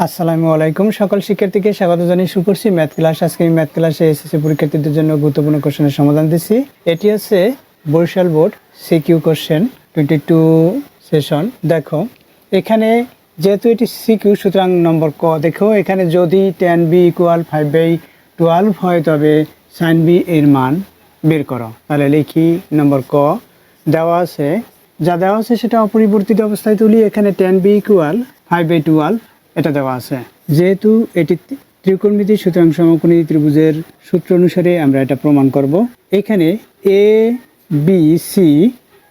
আসসালামু আলাইকুম সকল শিক্ষার্থীকে স্বাগত জানিয়ে শুরু করছি ম্যাথ ক্লাস। আজকে আমি ম্যাথ ক্লাসে এসএসসি পরীক্ষার্থীদের জন্য গুরুত্বপূর্ণ কোশ্চেনের সমাধান দিচ্ছি। এটি হচ্ছে Barishal board CQ question 22 session. দেখো এখানে যেহেতু এটি সিকিউ সুতরাং নম্বর ক। দেখো এখানে যদি tan b = 5/12 হয় তবে sin b এর মান বের করো। তাহলে লিখি নম্বর ক দেওয়া আছে, যা দেওয়া আছে সেটা অপরিবর্তিত অবস্থায় তুলি। এখানে tan b = 5/12 এটা দেওয়া আছে। যেহেতু এটি ত্রিকোণমিতি সুতরাং সমকোণী ত্রিভুজের সূত্র অনুসারে আমরা এটা প্রমাণ করব। এখানে এ বি সি,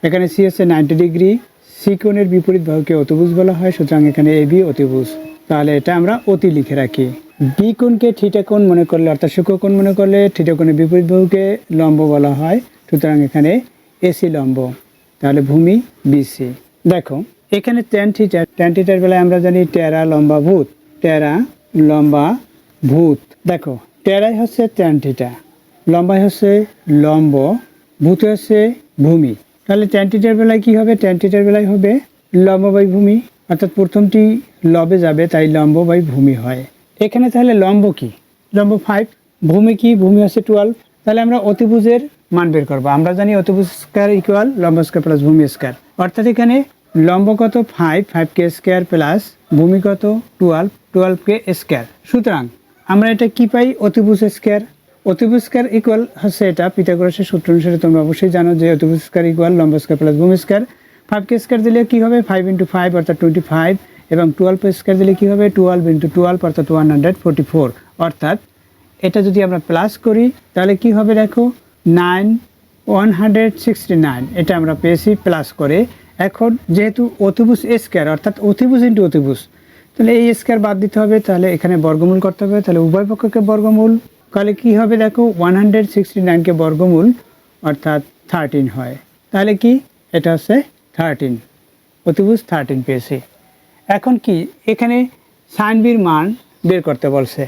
এখানে সি হচ্ছে 90 ডিগ্রি, সি কোণের বিপরীত বাহুকে অতিভুজ বলা হয়, সুতরাং এখানে এ বি অতিভুজ। তাহলে এটা আমরা অতি লিখে রাখি। বি কোণকে থিটা কোণ মনে করলে অর্থাৎ সূক্ষ্মকোণ মনে করলে থিটা কোণের বিপরীত বাহুকে লম্ব বলা হয়, সুতরাং এখানে এসি লম্ব। তাহলে ভূমি বিসি। দেখো এখানে tan থিটার বেলায় আমরা জানি টেরা লম্বা ভূত, টেরা লম্বা ভূত। দেখো টেরাই হচ্ছে tan থিটা, লম্বাই হচ্ছে লম্ব, ভূত হচ্ছে ভূমি। তাহলে tan থিটার বেলায় কি হবে? tan থিটার বেলায় হবে লম্ব বাই ভূমি, অর্থাৎ প্রথমটি লবে যাবে তাই লম্ব বাই ভূমি হয়। এখানে তাহলে লম্ব কি? লম্ব 5, ভূমি কি? ভূমি হচ্ছে 12। তাহলে আমরা অতিভুজের মান বের করবো। আমরা জানি অতিভুজ স্কয়ার ইকুয়াল লম্ব স্কয়ার প্লাস ভূমি স্কয়ার, অর্থাৎ এখানে লম্ব কত 5k স্কয়ার প্লাস ভূমি কত 12k স্কয়ার। সুতরাং আমরা এটা কি পাই? অতিভুজ স্কয়ার। অতিভুজ স্কয়ার ইকুয়াল হচ্ছে এটা পিথাগোরাসের সূত্র অনুসারে তোমরা অবশ্যই জানো যে অতিভুজ স্কয়ার ইকুয়াল লম্ব স্কয়ার প্লাস ভূমি স্কয়ার। 5k স্কয়ার দিলে কি হবে? 5 × 5 অর্থাৎ 25, এবং 12 স্কয়ার দিলে কি হবে? 12 × 12 অর্থাৎ 144। অর্থাৎ এটা যদি আমরা প্লাস করি তাহলে কি হবে? দেখো 169 এটা আমরা পেয়েছি প্লাস করে। এখন যেহেতু অতিভুজ স্কয়ার অর্থাৎ অতিভুজ ইন্টু অতিভুজ, তাহলে এই স্কয়ার বাদ দিতে হবে, তাহলে এখানে বর্গমূল করতে হবে। তাহলে উভয় পক্ষকে বর্গমূল তাহলে কি হবে? দেখো 169কে বর্গমূল অর্থাৎ 13 হয়। তাহলে কি এটা হচ্ছে 13, অতিভুজ 13 পেয়েছি। এখন কি এখানে সাইন বির মান বের করতে বলছে।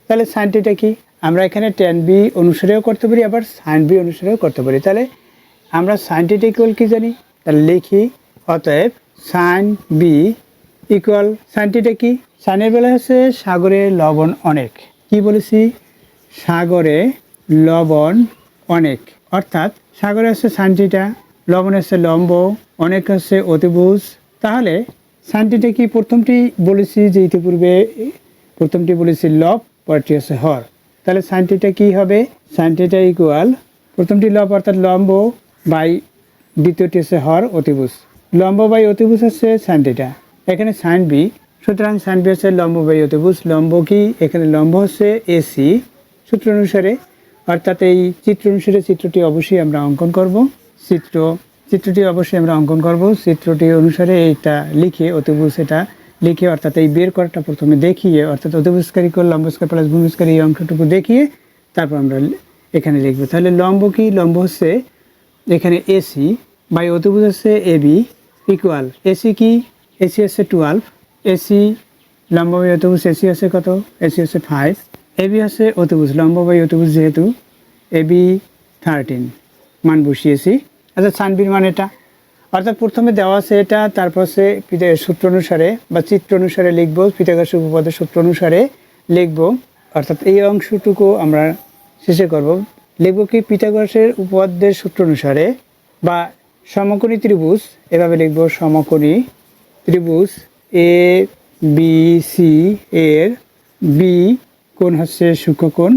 তাহলে সাইন থিটা কি? আমরা এখানে tan b অনুসারেও করতে পারি, আবার সাইন বি অনুসারেও করতে পারি। তাহলে আমরা সাইন থিটা ইকুয়াল কি জানি? তাহলে লিখি অতএব sine b equal sine theta কি? সাইনের বেলা হচ্ছে সাগরে লবণ অনেক। কি বলেছি? সাগরে লবণ অনেক, অর্থাৎ সাগরে হচ্ছে সাইন থিটা, লবণ হচ্ছে লম্ব, অনেক হচ্ছে অতিভুজ। তাহলে সাইন থিটা কি? প্রথমটি বলেছি যে ইতিপূর্বে প্রথমটি বলেছি লব, পরটি হচ্ছে হর। তাহলে সাইন থিটা কি হবে? সাইন থিটা ইকুয়াল প্রথমটি লব অর্থাৎ লম্ব বাই দ্বিতীয়টি হচ্ছে হর অতিভুজ। লম্ব বাই অতিভুজ হচ্ছে সাইন থিটা, এখানে সাইন বি, সুতরাং সাইন বি হচ্ছে লম্ব বাই অতিভুজ। লম্ব কি? এখানে লম্ব হচ্ছে এসি সূত্র অনুসারে, অর্থাৎ এই চিত্র অনুসারে চিত্রটি অবশ্যই আমরা অঙ্কন করব। চিত্রটি অবশ্যই আমরা অঙ্কন করব। চিত্রটি অনুসারে এইটা লিখে অতিভুজ এটা লিখে, অর্থাৎ এই বের করাটা প্রথমে দেখিয়ে, অর্থাৎ অতিভুজ স্কয়ার ইকুয়াল লম্ব স্কয়ার প্লাস ভূমি স্কয়ার এই অংশটুকু দেখিয়ে তারপর আমরা এখানে লিখব। তাহলে লম্ব কি? লম্ব হচ্ছে এখানে এসি বাই অতিভুজ হচ্ছে এবি ইকুয়াল এসি কি? এসি হচ্ছে 12, এসি লম্ব বাই অতিভুজ এসি হচ্ছে কত? এসি হচ্ছে 5, এবি হচ্ছে অতিভুজ লম্ব বাই অতিভুজ যেহেতু এবি 13 মান বসিয়েছি। আচ্ছা সাইন বির মান এটা, অর্থাৎ প্রথমে দেওয়া আছে এটা, তারপর সে সূত্র অনুসারে বা চিত্র অনুসারে লিখবো, পিথাগোরাসের উপপাদ্যের সূত্র অনুসারে লিখবো। অর্থাৎ এই অংশটুকু আমরা শেষে করব। লিখব কি? পিথাগোরাসের উপপাদ্যের সূত্র অনুসারে বা সমকোণী ত্রিভুজ, এভাবে লিখব সমকোণী ত্রিভুজ এ বি সি এর বি কোণ হচ্ছে সূক্ষ্মকোণ।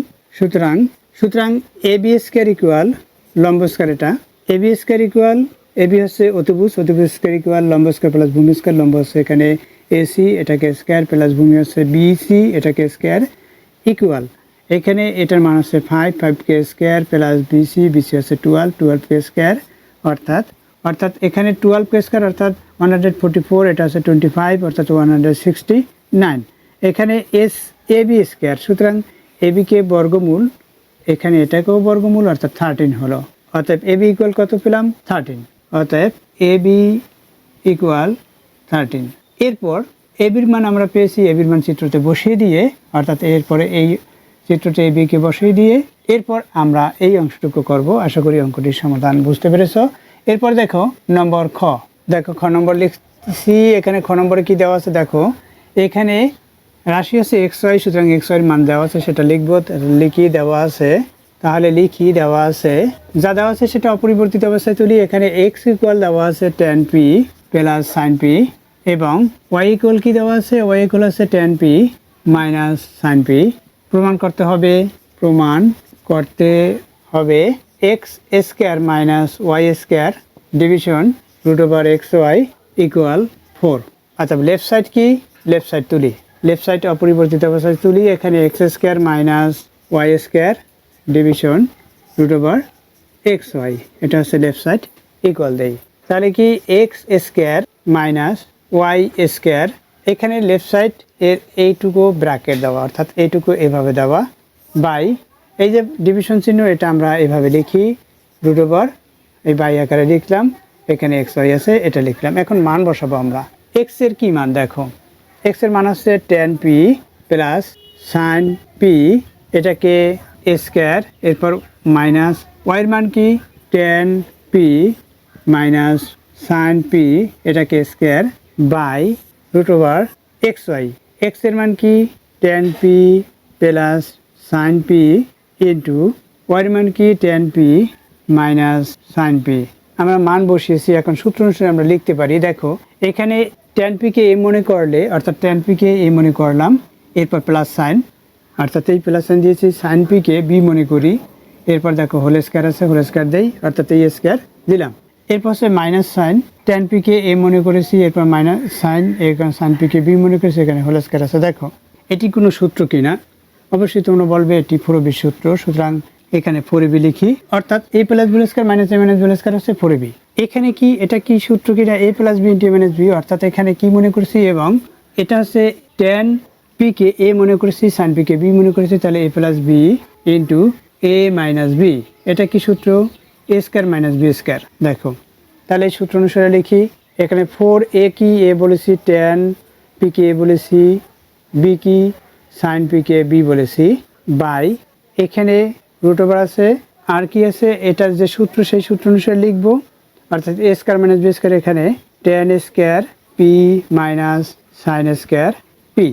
সুতরাং এ বি স্কয়ার ইকুয়াল লম্ব স্কয়ার, এটা A B square equal AB হচ্ছে অতিভুজ, অতিভুজ স্কয়ার ইকুয়াল লম্ব স্কয়ার প্লাস ভূমি স্কয়ার। লম্ব হচ্ছে এখানে এসি, এটাকে স্কয়ার প্লাস ভূমি হচ্ছে বিসি, এটাকে স্কয়ার ইকুয়াল এখানে এটার মান হচ্ছে 5k square plus BC, BC হচ্ছে 12k স্কয়ার, অর্থাৎ এখানে 12k স্কয়ার অর্থাৎ 144, এটা হচ্ছে 25 অর্থাৎ 169। এখানে এস এ বি স্কয়ার, সুতরাং এবিকে বর্গমূল, এখানে এটাকেও বর্গমূল অর্থাৎ 13 হলো। অতএব এবি ইকুয়াল কত পেলাম? 13। অতএব এবি ইকুয়াল 13। এরপর এবির মান আমরা পেয়েছি, এবির মান চিত্রতে বসিয়ে দিয়ে, অর্থাৎ এরপরে এই চিত্রতে এবিকে বসিয়ে দিয়ে এরপর আমরা এই অংশটুকু করব। আশা করি অঙ্কটির সমাধান বুঝতে পেরেছ। এরপর দেখো নম্বর খ। দেখো খ নম্বর লিখছি, এখানে খ নম্বরে কি দেওয়া আছে দেখো। এখানে রাশি আছে এক্স ওয়াই, সুতরাং এক্স ওয়াইয়ের মান দেওয়া আছে সেটা লিখবো, লিখি দেওয়া আছে, তাহলে লিখি দেওয়া আছে, যা দেওয়া আছে সেটা অপরিবর্তিত অবস্থায় তুলি। এখানে এক্স ইকুয়াল দেওয়া আছে tan p plus sine p, এবং ওয়াই ইকুয়াল কি দেওয়া আছে, ওয়াই ইকুয়াল আছে tan p minus sine p. প্রমাণ করতে হবে x square minus y square division root over x y equal 4। আচ্ছা, লেফট সাইড কি, লেফট সাইড তুলি, লেফট সাইড অপরিবর্তিত অবস্থায় তুলি। এখানে x square minus y square division root over x y, এটা হচ্ছে লেফট সাইড ইকুয়াল দেই। তাহলে কি x square minus y square, এখানে লেফট সাইড এর এইটুকু ব্র্যাকেট দেওয়া, অর্থাৎ এইটুকু এভাবে দেওয়া, বাই এই যে ডিভিশন চিহ্ন এটা আমরা এভাবে লিখি রুট ওভার, এই বাই আকারে লিখলাম, এখানে এক্স ওয়াই আছে এটা লিখলাম। এখন মান বসাবো আমরা। এক্স এর কি মান দেখো, এক্স এর মান হচ্ছে tan p plus sine P, এটাকে স্কোয়ার, এরপর মাইনাস ওয়াইয়ের মান কি tan p minus sine P, এটাকে square by root over x Y. X এর মান কি tan p plus sine P into ওয়াইয়ের মান কি tan p minus sine P. আমরা মান বসিয়েছি, এখন সূত্র অনুসারে আমরা লিখতে পারি। দেখো এখানে tan p কে এ মনে করলে, অর্থাৎ tan p কে এ মনে করলাম, এরপর প্লাস সাইন, অর্থাৎ এই প্লাস সাইন দিয়েছি, সাইন পি কে বি মনে করি, এরপর দেখো হোল স্কোয়ার আছে, হোল স্কোয়ার দেই, অর্থাৎ এই স্কোয়ার দিলাম। এরপর হচ্ছে মাইনাস সাইন, tan p কে এ মনে করেছি, এরপর মাইনাস সাইন, এখানে সাইন পি কে বি মনে করেছি, এখানে হোল স্কোয়ার আছে। দেখো এটি কোনো সূত্র কিনা, অবশ্যই তোমরা বলবে এটি 4b সূত্র, সুতরাং এখানে 4b লিখি, অর্থাৎ a plus b square minus a minus b square হচ্ছে 4b। এখানে কি, এটা কি সূত্র কিনা, a plus b into a minus b, অর্থাৎ এখানে কি মনে করছি, এবং এটা হচ্ছে tan p কে a মনে করেছি, sin p কে b মনে করেছি, তাহলে a plus b into a minus b, এটা কি সূত্র, a square minus b square. দেখো তাহলে এই সূত্র অনুসারে লিখি, এখানে 4a কি a বলেছি, tan p কে a বলেছি, b কি সাইন পি কে বি বলেছি, বাই এখানে রুট ওভার আছে, আর কি আছে, এটার যে সূত্র সেই সূত্র অনুসারে লিখব, অর্থাৎ এ স্কয়ার মাইনাস বি স্কয়ার, এখানে tan square p minus sine square P,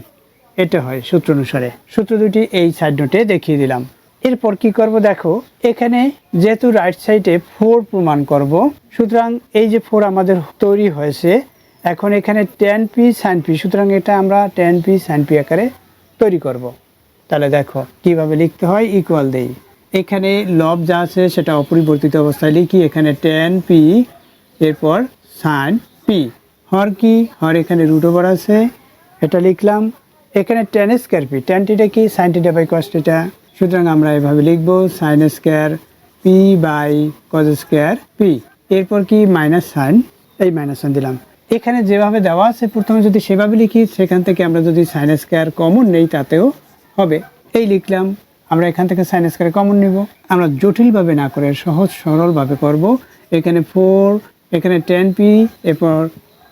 এটা হয় সূত্র অনুসারে। সূত্র দুটি এই সাইড নোটে দেখিয়ে দিলাম। এরপর কি করব, দেখো এখানে যেহেতু রাইট সাইডে 4 প্রমাণ করব, সুতরাং এই যে 4 আমাদের তৈরি হয়েছে, এখন এখানে tan p sin p, সুতরাং এটা আমরা tan p sin p আকারে তৈরি করব। তাহলে দেখো কিভাবে লিখতে হয়, ইকুয়াল দেই, এখানে লব যা আছে সেটা অপরিবর্তিত অবস্থায় লিখি, এখানে tan p এরপর sin p, হর কি হর, এখানে রুট ওভার আছে এটা লিখলাম, এখানে tan square p, tan theta কি sin theta by cos theta, সুতরাং আমরা এভাবে লিখব sin square p by cos square p, এরপর কি মাইনাস সাইন, এই মাইনাস সাইন দিলাম। এখানে যেভাবে দেওয়া আছে প্রথমে যদি সেভাবে লিখি, সেখান থেকে আমরা যদি সাইন স্কয়ার কমন নেই তাতেও হবে, এই লিখলাম। আমরা এখান থেকে সাইন স্কয়ার কমন নিব, আমরা জটিলভাবে না করে সহজ সরলভাবে করব। এখানে 4, এখানে tan p এরপর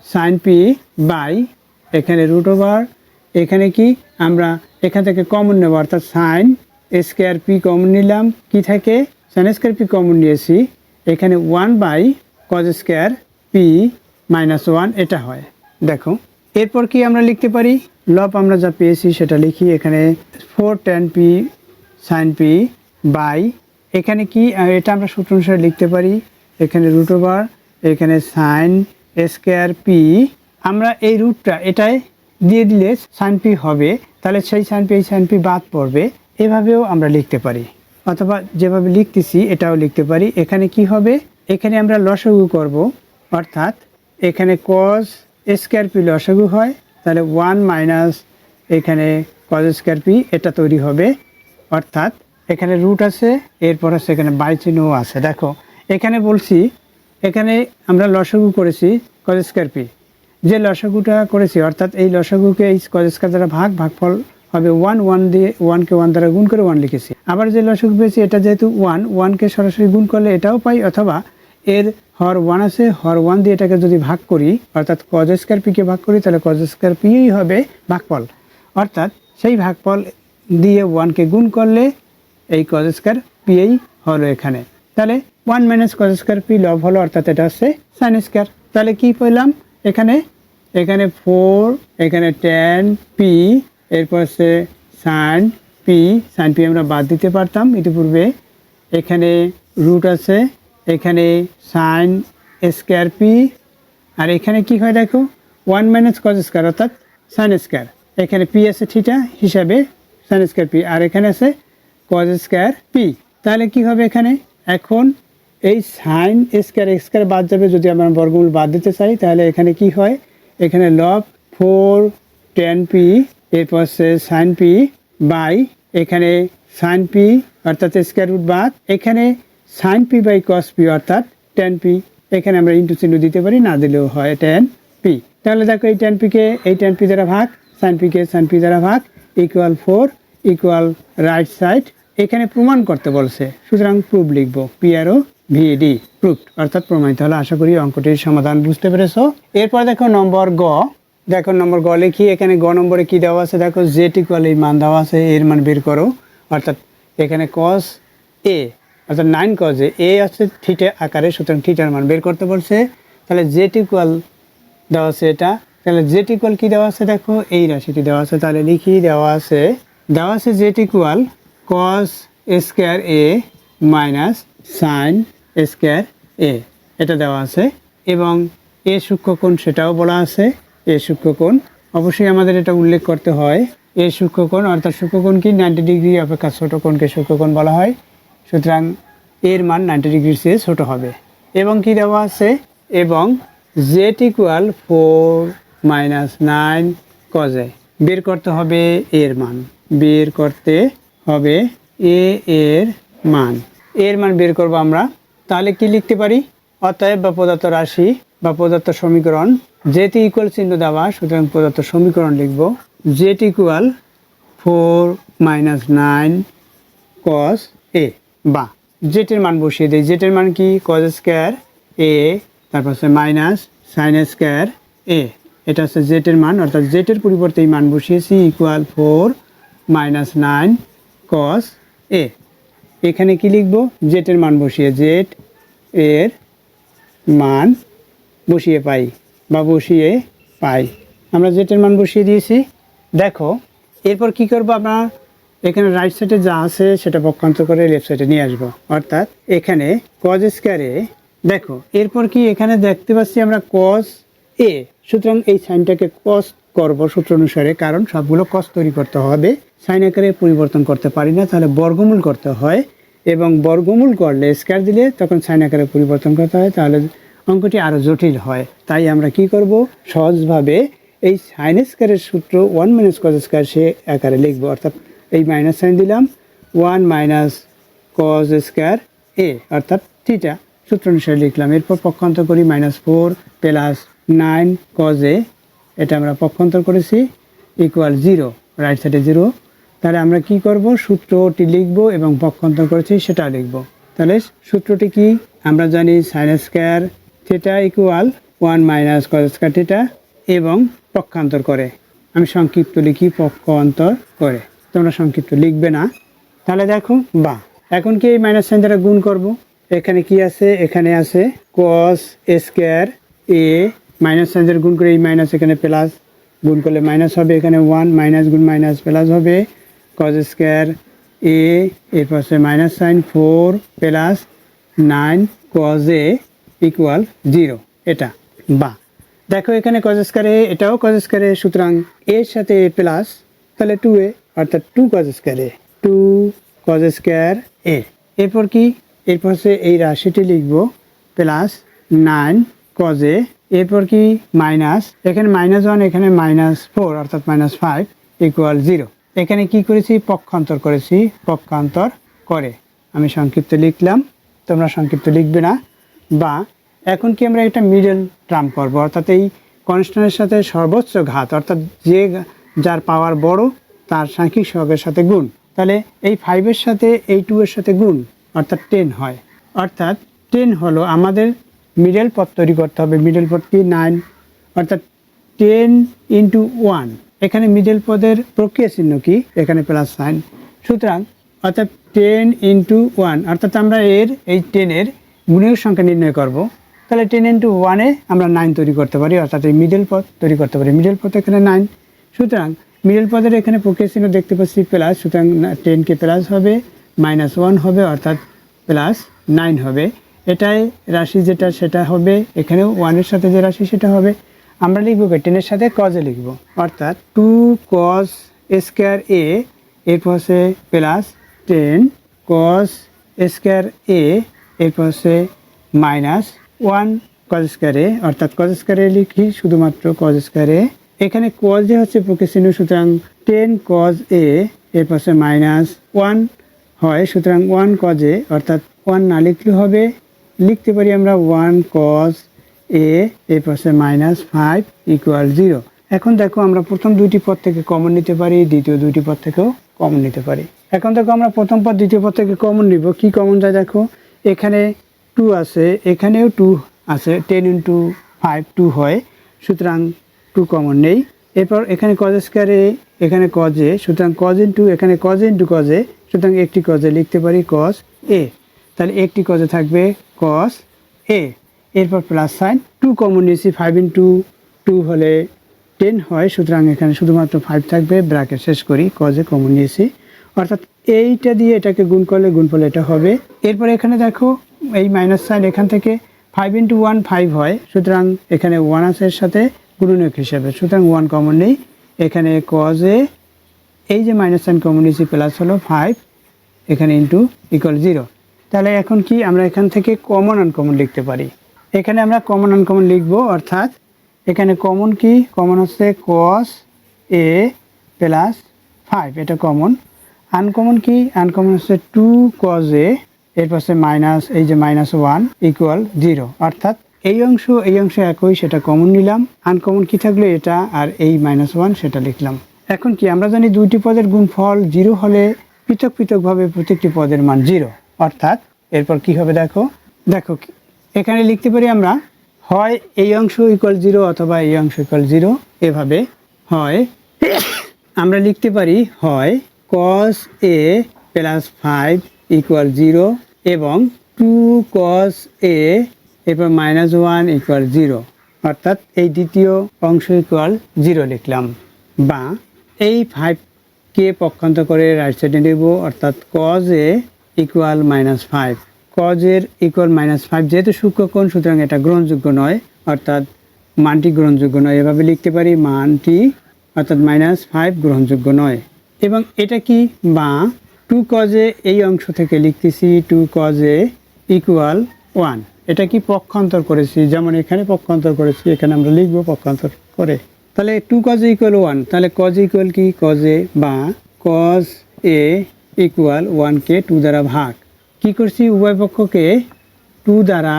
সাইন পি বাই এখানে রুট ওভার, এখানে কি আমরা এখান থেকে কমন নেব, অর্থাৎ সাইন স্কয়ার পি কমন নিলাম, কি থাকে সাইন স্কয়ার পি কমন নিয়েছি, এখানে 1 by cos square p minus 1, এটা হয়। দেখো এরপর কি আমরা লিখতে পারি, লব আমরা যা পেয়েছি সেটা লিখি, এখানে 4 tan p sin p by এখানে কি, এটা আমরা সূত্র অনুসারে লিখতে পারি, এখানে রুট ওভার, এখানে সাইন স্কয়ার পি, আমরা এই রুটটা এটাই দিয়ে দিলে সাইন পি হবে, তাহলে সেই সাইন পি এই সাইন পি বাদ পড়বে, এভাবেও আমরা লিখতে পারি, অথবা যেভাবে লিখতেছি এটাও লিখতে পারি। এখানে কি হবে, এখানে আমরা লসাগু করব, অর্থাৎ এখানে cos স্কয়ার পি লসাগু হয়, তাহলে 1 মাইনাস এখানে cos স্কয়ার পি, এটা তৈরি হবে, অর্থাৎ এখানে রুট আছে, এরপর আছে এখানে বাই চিহ্নও আছে। দেখো এখানে বলছি, এখানে আমরা লসাগু করেছি cos স্কয়ার পি, যে লসাগুটা করেছি, অর্থাৎ এই লসাগুকে এই cos স্কয়ার দ্বারা ভাগফল হবে 1, 1 দিয়ে 1 কে 1 দ্বারা গুণ করে 1 লিখেছি। আবার যে লসাগু পেয়েছি এটা যেহেতু 1, 1 কে সরাসরি গুণ করলে এটাও পাই, অথবা এর হর 1 আছে, হর 1 দিয়ে এটাকে যদি ভাগ করি, অর্থাৎ cos স্কয়ার পি কে ভাগ করি, তাহলে cos স্কয়ার পি হবে ভাগফল, অর্থাৎ সেই ভাগফল দিয়ে 1 কে গুণ করলে এই cos স্কয়ার পি হলো এখানে, তাহলে 1 মাইনাস cos স্কয়ার পি লব হলো, অর্থাৎ এটা হচ্ছে sin স্কয়ার। তাহলে কি পেলাম, এখানে 4, এখানে tan p এরপর আছে সাইন পি, সাইন পি আমরা বাদ দিতে পারতাম ইতিপূর্বে। এখানে রুট আছে, এখানে সাইন স্কোয়ার পি, আর এখানে কি হয় দেখো 1 মাইনাস কজ স্কোয়ার অর্থাৎ সাইন স্কোয়ার। এখানে পি আছে থিটা হিসাবে সাইন স্কোয়ার পি, আর এখানে আছে কজ স্কোয়ার পি। তাহলে কি হবে এখানে, এখন এই সাইন স্কোয়ার বাদ যাবে, যদি আমরা বর্গমূল বাদ দিতে চাই তাহলে এখানে কি হয়, এখানে লব 4 tan পি, এরপর সে সাইন পি বাই এখানে সাইন পি অর্থাৎ স্কোয়ার রুট বাদ, এখানে sine p by cos p অর্থাৎ tan পি। এখানে আমরা ইন্টু চিহ্ন দিতে পারি, না দিলেও হয় tan পি। তাহলে দেখো এই tan পিকে এই tan পি দ্বারা ভাগ, সাইন পিকে সাইন পি দ্বারা ভাগ, ইকুয়াল 4 ইকুয়াল রাইট সাইড। এখানে প্রমাণ করতে বলছে, সুতরাং প্রুফ লিখবো, পিআরও ভিডি প্রুফ অর্থাৎ প্রমাণিত হলো। আশা করি অঙ্কটির সমাধান বুঝতে পেরেছো। এরপর দেখো নম্বর গ, দেখো নম্বর গ লিখি। এখানে গ নম্বরে কি দেওয়া আছে দেখো, জেড ইকুয়াল এই মান দেওয়া আছে, এর মান বের করো। অর্থাৎ এখানে কস এ অর্থাৎ 9 কজ এ আছে থিটা আকারে, সুতরাং থিটার মান বের করতে বলছে। তাহলে জেড ইকুয়াল দেওয়া আছে এটা, তাহলে জেড ইকুয়াল কি দেওয়া আছে দেখো, এই রাশিটি দেওয়া আছে। তাহলে লিখি, দেওয়া আছে জেড ইকুয়াল কস স্কোয়ার এ মাইনাস সাইন স্কোয়ার এ, এটা দেওয়া আছে। এবং এ সূক্ষ্মকোণ সেটাও বলা আছে, এ সূক্ষ্মকোণ অবশ্যই আমাদের এটা উল্লেখ করতে হয়। এ সূক্ষ্মকোণ অর্থাৎ সূক্ষ্মকোণ কি 90 ডিগ্রি অপেক্ষা ছোট কোণকে সূক্ষ্মকোণ বলা হয়, সুতরাং এর মান 90 ডিগ্রির চেয়ে ছোট হবে। এবং কি দেওয়া আছে, এবং জেড ইকুয়াল 4 মাইনাস 9 কজে, বের করতে হবে এর মান, বের করতে হবে এর মান, এর মান বের করব আমরা। তাহলে কি লিখতে পারি, অতএব বা প্রদত্ত রাশি বা প্রদত্ত সমীকরণ, যেটি ইকুয়াল চিহ্ন দেওয়া, সুতরাং প্রদত্ত সমীকরণ লিখব জেড ইকুয়াল 4 মাইনাস 9 কস এ, বা জেটের মান বসিয়ে দেয়। জেটের মান কি, কজ স্কোয়ার এ, তারপর হচ্ছে মাইনাস সাইন স্কোয়ার এ, এটা হচ্ছে জেটের মান, অর্থাৎ জেটের পরিবর্তে এই মান বসিয়েছি, ইকুয়াল 4 মাইনাস 9 কস এ। এখানে কি লিখব, জেটের মান বসিয়ে, জেট এর মান বসিয়ে পাই বা বসিয়ে পাই, আমরা জেটের মান বসিয়ে দিয়েছি। দেখো এরপর কি করব, আমরা এখানে রাইট সাইডে যা আছে সেটা পক্ষান্তর করে লেফট সাইডে নিয়ে আসবো। অর্থাৎ এখানে কজ স্কোয়ারে দেখো, এরপর কি এখানে দেখতে পাচ্ছি আমরা কস এ, সুতরাং এই সাইনটাকে কস করব সূত্র অনুসারে, কারণ সবগুলো কস তৈরি করতে হবে, সাইন আকারে পরিবর্তন করতে পারি না, তাহলে বর্গমূল করতে হয়। এবং বর্গমূল করলে স্কোয়ার দিলে তখন সাইন আকারে পরিবর্তন করতে হয়, তাহলে অঙ্কটি আরও জটিল হয়। তাই আমরা কি করব, সহজভাবে এই সাইন স্কোয়ারের সূত্র 1 মাইনাস কজ স্কোয়ার সে আকারে লিখব। অর্থাৎ এই মাইনাস সাইন দিলাম, 1 মাইনাস কজ স্কোয়ার এ অর্থাৎ থিটা, সূত্র অনুসারে লিখলাম। এরপর পক্ষান্তর করি, -4 প্লাস 9 কজ এ, এটা আমরা পক্ষান্তর করেছি, ইকুয়াল 0, রাইট সাইডে 0। তাহলে আমরা কি করব, সূত্রটি লিখব এবং পক্ষান্তর করেছি সেটা লিখব। তাহলে সূত্রটি কি, আমরা জানি sine square theta equal 1 minus cos square theta, এবং পক্ষান্তর করে, আমি সংক্ষিপ্ত লিখি পক্ষান্তর করে, তোমরা সংক্ষিপ্ত লিখবে না। তাহলে দেখো বা এখন কি এই মাইনাস সাইন দ্বারা গুণ করব, এখানে কি আছে, এখানে আছে কস স্কোয়ার এ, মাইনাস সাইন দ্বারা গুণ করে এই মাইনাস এখানে প্লাস, গুণ করলে মাইনাস হবে, এখানে 1 মাইনাস গুণ মাইনাস প্লাস হবে, কজ স্কোয়ার এ, এরপর আছে মাইনাস সাইন 4 প্লাস 9 কজ এ ইকুয়াল 0, এটা বা। দেখো এখানে কজ স্কোয়ার এ, এটাও কজ স্কোয়ার এ, সুতরাং এর সাথে এ প্লাস, তাহলে 2a অর্থাৎ 2 কজ স্কোয়ার এ, 2 কজ স্কোয়ার এ। এরপর কি, এরপর হচ্ছে এই রাশিটি লিখব প্লাস 9 কজ এ, এরপর কি মাইনাস, এখানে -1 এখানে -4 অর্থাৎ -5 ইকুয়াল 0। এখানে কি করেছি, পক্ষান্তর করেছি, পক্ষান্তর করে, আমি সংক্ষিপ্ত লিখলাম, তোমরা সংক্ষিপ্ত লিখবে না। বা এখন কি আমরা একটা মিডল টার্ম করব, অর্থাৎ এই কনস্ট্যান্টের সাথে সর্বোচ্চ ঘাত, অর্থাৎ যে যার পাওয়ার বড় তার সাংখ্যিক সহগের সাথে গুণ। তাহলে এই 5-এর সাথে এই 2-এর সাথে গুণ, অর্থাৎ 10 হয়। অর্থাৎ 10 হলো আমাদের মিডল পদ তৈরি করতে হবে। মিডল পদ কি 9, অর্থাৎ 10 ইন্টু 1, এখানে মিডল পদের প্রক্রিয়া চিহ্ন কি, এখানে প্লাস সাইন, সুতরাং অর্থাৎ 10 ইন্টু 1, অর্থাৎ আমরা এর এই 10-এর গুণের সংখ্যা নির্ণয় করব। তাহলে 10 ইন্টু 1-এ আমরা 9 তৈরি করতে পারি, অর্থাৎ এই মিডল পদ তৈরি করতে পারি। মিডল পদ এখানে 9, সুতরাং মিডল পদের এখানে প্রক্রিয়া চিহ্ন দেখতে পাচ্ছি প্লাস, সুতরাং 10 কে প্লাস হবে, -1 হবে অর্থাৎ +9 হবে। এটাই রাশি যেটা সেটা হবে, এখানেও 1-এর সাথে যে রাশি সেটা হবে। আমরা লিখব 10-এর সাথে কজে লিখব, অর্থাৎ 2 cos স্কয়ার a, এরপর হচ্ছে +10 cos স্কয়ার a, এরপর হচ্ছে -1 cos স্কয়ার a, অর্থাৎ cos স্কয়ার a লিখি শুধুমাত্র cos স্কয়ার a। এখানে cos যে হচ্ছে প্রকৃত চিহ্ন, সুতরাং 10 cos a, এরপর হচ্ছে -1 হয়, সুতরাং 1 cos a, অর্থাৎ 1 না লিখলে হবে, লিখতে পারি আমরা 1 cos a, এরপর হচ্ছে -5 = 0। এখন দেখো আমরা প্রথম দুইটি পদ থেকে কমন নিতে পারি, দ্বিতীয় দুইটি পদ থেকেও কমন নিতে পারি। এখন দেখো আমরা প্রথম পদ দ্বিতীয় পদ থেকে কমন নিব। কি কমন যায় দেখো, এখানে 2 আছে, এখানেও 2 আছে, 10 × 5 2 হয়, সুতরাং 2 কমন নেই। এরপর এখানে cos স্কয়ার a, এখানে cos a, সুতরাং cos × এখানে cos × cos a, সুতরাং একটি cos a লিখতে পারি cos a, তাহলে একটি cos a থাকবে cos a। এরপর প্লাস সাইন, 2 কমন নিয়েছি, 5 × 2 হলে 10 হয়, সুতরাং এখানে শুধুমাত্র 5 থাকবে, ব্র্যাকেট শেষ করি, cos a কমন নিয়েছি, অর্থাৎ এইটা দিয়ে এটাকে গুণ করলে গুণফল এটা হবে। এরপর এখানে দেখো এই মাইনাস সাইন, এখান থেকে 5 × 1 5 হয়, সুতরাং এখানে 1 আছে এর সাথে গুণনীয়ক হিসাবে, সুতরাং 1 কমন নেই। এখানে cos a, এই যে মাইনাস সাইন কমন নিয়েছি, প্লাস হলো 5, এখানে ইন্টু = 0। তাহলে এখন কি আমরা এখান থেকে কমন আনকমন লিখতে পারি। এখানে আমরা কমন আনকমন লিখব, অর্থাৎ এখানে কমন কি, কমন হচ্ছে cos a + 5, এটা কমন। আনকমন কি, আনকমন হচ্ছে 2 cos a, এরপর হচ্ছে মাইনাস, এই যে -1 = 0, অর্থাৎ এই অংশ একই, সেটা কমন নিলাম। আনকমন কি থাকলো এটা, আর এই -1 সেটা লিখলাম। এখন কি আমরা জানি দুইটি পদের গুণফল 0 হলে পৃথক পৃথকভাবে প্রত্যেকটি পদের মান 0, অর্থাৎ এরপর কি হবে দেখো, এখানে লিখতে পারি আমরা হয় এই অংশ = 0 অথবা এই অংশ = 0, এভাবে হয় আমরা লিখতে পারি হয় cos a + 5 = 0 এবং 2 cos a, এরপর -1 = 0, অর্থাৎ এই দ্বিতীয় অংশ = 0 লিখলাম। বা এই 5কে পক্ষান্তর করে রাইট সাইডে নেব, অর্থাৎ cos a = -5, cos এর = -5, যেহেতু সূক্ষ্মকোণ সুতরাং এটা গ্রহণযোগ্য নয়, অর্থাৎ মানটি গ্রহণযোগ্য নয়, এভাবে লিখতে পারি মানটি, অর্থাৎ -5 গ্রহণযোগ্য নয়। এবং এটা কি, বা 2 cos a, এই অংশ থেকে লিখতেছি 2 cos a = 1, এটা কি পক্ষান্তর করেছি, যেমন এখানে পক্ষান্তর করেছি, এখানে আমরা লিখব পক্ষান্তর করে। তাহলে 2 cos a = 1, তাহলে cos a কি, cos a বা cos a = 1কে 2 দ্বারা ভাগ কি করছি, উভয় পক্ষকে 2 দ্বারা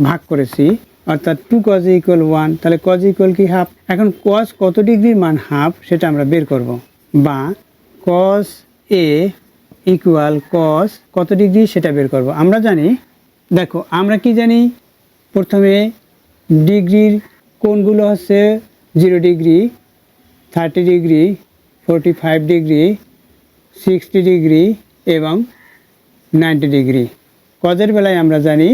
ভাগ করেছি, অর্থাৎ 2 cos a = 1, তাহলে cos a কি হাফ। এখন cos কত ডিগ্রির মান হাফ সেটা আমরা বের করব, বা cos a = cos কত ডিগ্রি সেটা বের করব। আমরা জানি, দেখো আমরা কি জানি, প্রথমে ডিগ্রির কোণগুলো হচ্ছে 0 ডিগ্রি, 30 ডিগ্রি, 45 ডিগ্রি, 60 ডিগ্রি এবং 90 ডিগ্রি। কজের বেলায় আমরা জানি,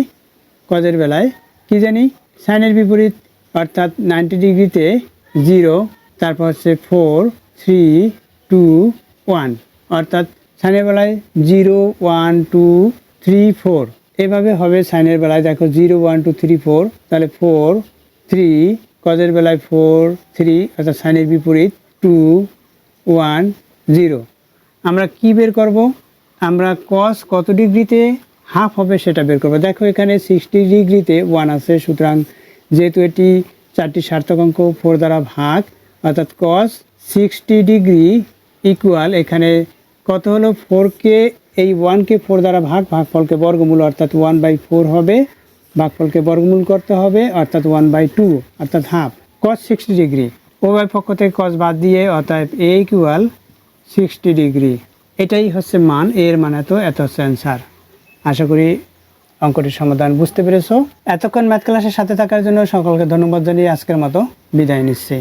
কজের বেলায় কি জানি, সাইনের বিপরীত, অর্থাৎ 90 ডিগ্রিতে 0, তারপর হচ্ছে 4 3 2 1, অর্থাৎ সাইনের বেলায় 0 1 2 3 4, এভাবে হবে সাইনের বেলায়। দেখো 0 1 2 3 4, তাহলে 4 3, কজের বেলায় 4 3, অর্থাৎ সাইনের বিপরীত 2 1 0। আমরা কি বের করব, আমরা cos কত ডিগ্রিতে হাফ হবে সেটা বের করব। দেখো এখানে 60 ডিগ্রিতে 1 আছে, সুতরাং যেহেতু এটি 4টি সার্থক অঙ্ক 4 দ্বারা ভাগ, অর্থাৎ cos 60 ডিগ্রি = এখানে কত হলো, 4কে এই 1কে 4 দ্বারা ভাগ, ভাগফলকে বর্গমূল, অর্থাৎ 1/4 হবে, ভাগফলকে বর্গমূল করতে হবে, অর্থাৎ 1/2, অর্থাৎ হাফ। cos 60 ডিগ্রি, উভয় পক্ষ থেকে cos বাদ দিয়ে, অর্থাৎ a = 60 ডিগ্রি, এটাই হচ্ছে মান, এর মান এত হচ্ছে অ্যান্সার। আশা করি অঙ্কটির সমাধান বুঝতে পেরেছো। এতক্ষণ ম্যাথ ক্লাসের সাথে থাকার জন্য সকলকে ধন্যবাদ জানিয়ে আজকের মতো বিদায় নিচ্ছি।